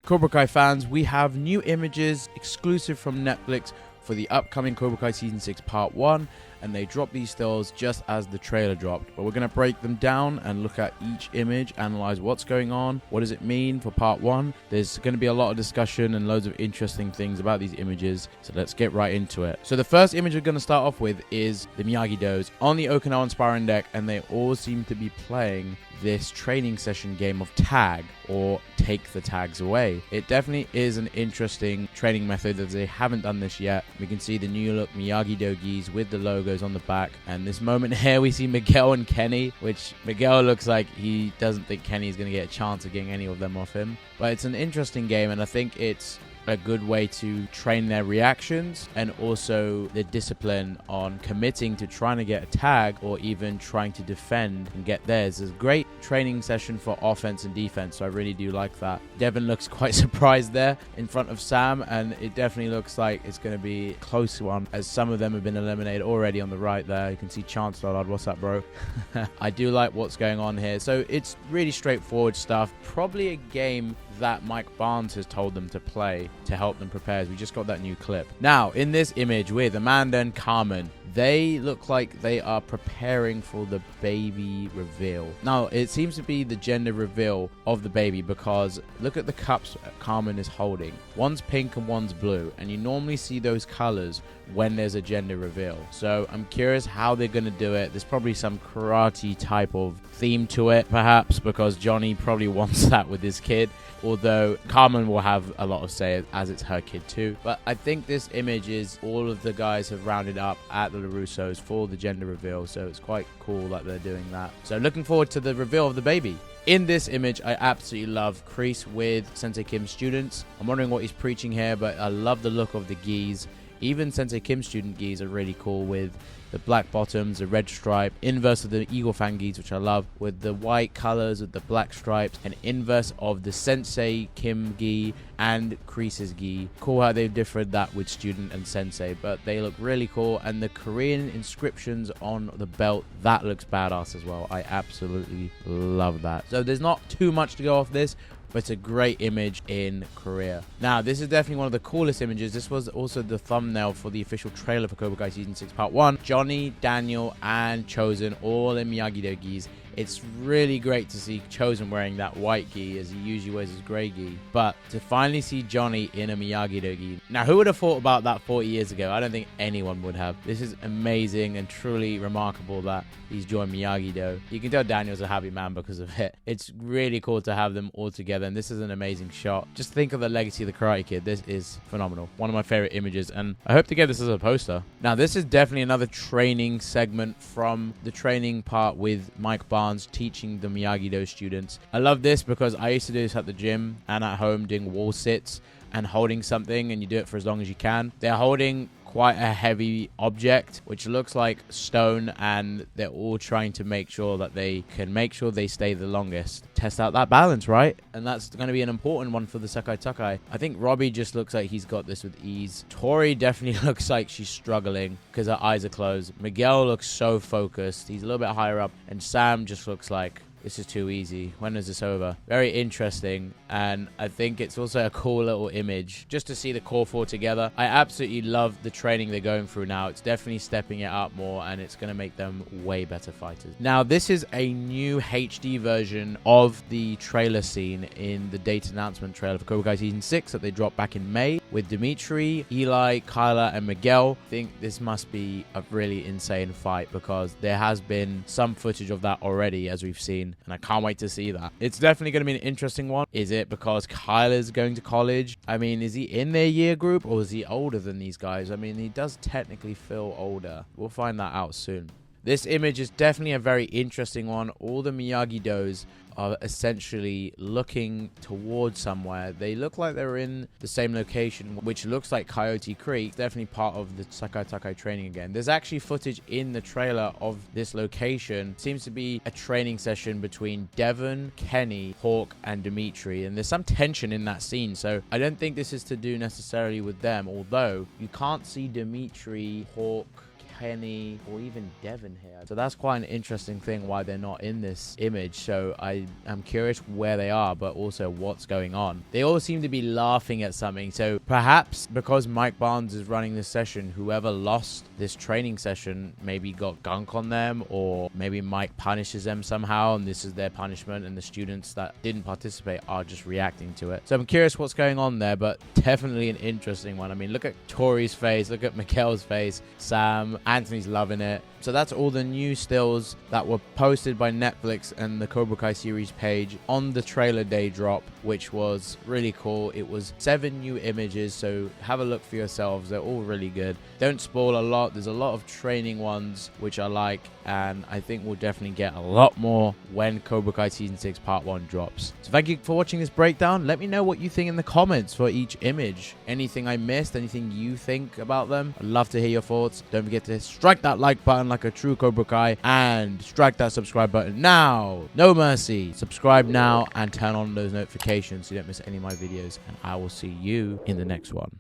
Cobra Kai fans, we have new images exclusive from Netflix for the upcoming Cobra Kai Season 6 Part 1, and they dropped these stills just as the trailer dropped. But we're going to break them down and look at each image, analyze what's going on, what does it mean for Part 1. There's going to be a lot of discussion and loads of interesting things about these images, so let's get right into it. So the first image we're going to start off with is the Miyagi-Dos on the Okinawan sparring deck, and they all seem to be playing this training session game of tag, or take the tags away. It definitely is an interesting training method as they haven't done this yet. We can see the new look Miyagi-Do gis with the logos on the back, and this moment here we see Miguel and Kenny, which Miguel looks like he doesn't think Kenny is going to get a chance of getting any of them off him. But it's an interesting game, and I think it's a good way to train their reactions and also the discipline on committing to trying to get a tag or even trying to defend and get theirs. It's a great training session for offense and defense, so I really do like that. Devin looks quite surprised there in front of Sam, and it definitely looks like it's going to be a close one as some of them have been eliminated already on the right there. You can see Chance Lollard. What's up, bro? I do like what's going on here. So it's really straightforward stuff. Probably a game that Mike Barnes has told them to play to help them prepare, as we just got that new clip. Now, in this image with Amanda and Carmen, they look like they are preparing for the baby reveal. Now, it seems to be the gender reveal of the baby because look at the cups Carmen is holding. One's pink and one's blue, and you normally see those colors when there's a gender reveal. So I'm curious how they're going to do it. There's probably some karate type of theme to it, perhaps, because Johnny probably wants that with his kid, although Carmen will have a lot of say as it's her kid too. But I think this image is all of the guys have rounded up at the LaRussos for the gender reveal, so it's quite cool that they're doing that. So looking forward to the reveal of the baby. In this image, I absolutely love Kreese with Sensei Kim's students. I'm wondering what he's preaching here, but I love the look of the gis. Even Sensei Kim's student gis are really cool with the black bottoms, the red stripe, inverse of the Eagle Fang gis, which I love, with the white colors with the black stripes, and inverse of the Sensei Kim gi and Kreese's gi. Cool how they've differed that with student and sensei, but they look really cool. And the Korean inscriptions on the belt, that looks badass as well. I absolutely love that. So there's not too much to go off this, but it's a great image in Korea. Now, this is definitely one of the coolest images. This was also the thumbnail for the official trailer for Cobra Kai Season 6 Part 1. Johnny, Daniel, and Chosen all in Miyagi-Do gis. It's really great to see Chosen wearing that white gi as he usually wears his gray gi. But to finally see Johnny in a Miyagi-Do gi. Now, who would have thought about that 40 years ago? I don't think anyone would have. This is amazing and truly remarkable that he's joined Miyagi-Do. You can tell Daniel's a happy man because of it. It's really cool to have them all together, and this is an amazing shot. Just think of the legacy of the Karate Kid. This is phenomenal. One of my favorite images, and I hope to get this as a poster. Now, this is definitely another training segment from the training part with Mike Barnes teaching the Miyagi-Do students. I love this because I used to do this at the gym and at home, doing wall sits and holding something, and you do it for as long as you can. They're holding quite a heavy object, which looks like stone, and they're all trying to make sure that they can make sure they stay the longest. Test out that balance, right? And that's going to be an important one for the Sekai Takai. I think Robbie just looks like he's got this with ease. Tori definitely looks like she's struggling because her eyes are closed. Miguel looks so focused. He's a little bit higher up. And Sam just looks like this is too easy. When is this over? Very interesting, and I think it's also a cool little image just to see the core four together. I absolutely love the training they're going through now. It's definitely stepping it up more, and it's going to make them way better fighters. Now, this is a new HD version of the trailer scene in the date announcement trailer for Cobra Kai Season 6 that they dropped back in May with Dimitri, Eli, Kyla, and Miguel. I think this must be a really insane fight because there has been some footage of that already, as we've seen, and I can't wait to see that. It's definitely going to be an interesting one. Is it because Kyla's going to college? I mean, is he in their year group, or is he older than these guys? I mean, he does technically feel older. We'll find that out soon. This image is definitely a very interesting one. All the Miyagi-Dos are essentially looking towards somewhere. They look like they're in the same location, which looks like Coyote Creek. Definitely part of the Sekai Takai training again. There's actually footage in the trailer of this location. Seems to be a training session between Devon, Kenny, Hawk, and Dimitri, and there's some tension in that scene, so I don't think this is to do necessarily with them, although you can't see Dimitri, Hawk, Penny, or even Devin here. So that's quite an interesting thing why they're not in this image. So I am curious where they are, but also what's going on. They all seem to be laughing at something. So perhaps because Mike Barnes is running this session, whoever lost this training session maybe got gunk on them, or maybe Mike punishes them somehow and this is their punishment, and the students that didn't participate are just reacting to it. So I'm curious what's going on there, but definitely an interesting one. I mean, look at Tori's face, look at Miguel's face, Sam, Anthony's loving it. So that's all the new stills that were posted by Netflix and the Cobra Kai series page on the trailer day drop, which was really cool. It was 7 new images, so have a look for yourselves. They're all really good. Don't spoil a lot. There's a lot of training ones, which I like, and I think we'll definitely get a lot more when Cobra Kai Season 6 Part 1 drops. So thank you for watching this breakdown. Let me know what you think in the comments for each image. Anything I missed, anything you think about them. I'd love to hear your thoughts. Don't forget to strike that like button like a true Cobra Kai, and strike that subscribe button now. No mercy. Subscribe now and turn on those notifications so you don't miss any of my videos, and I will see you in the next one.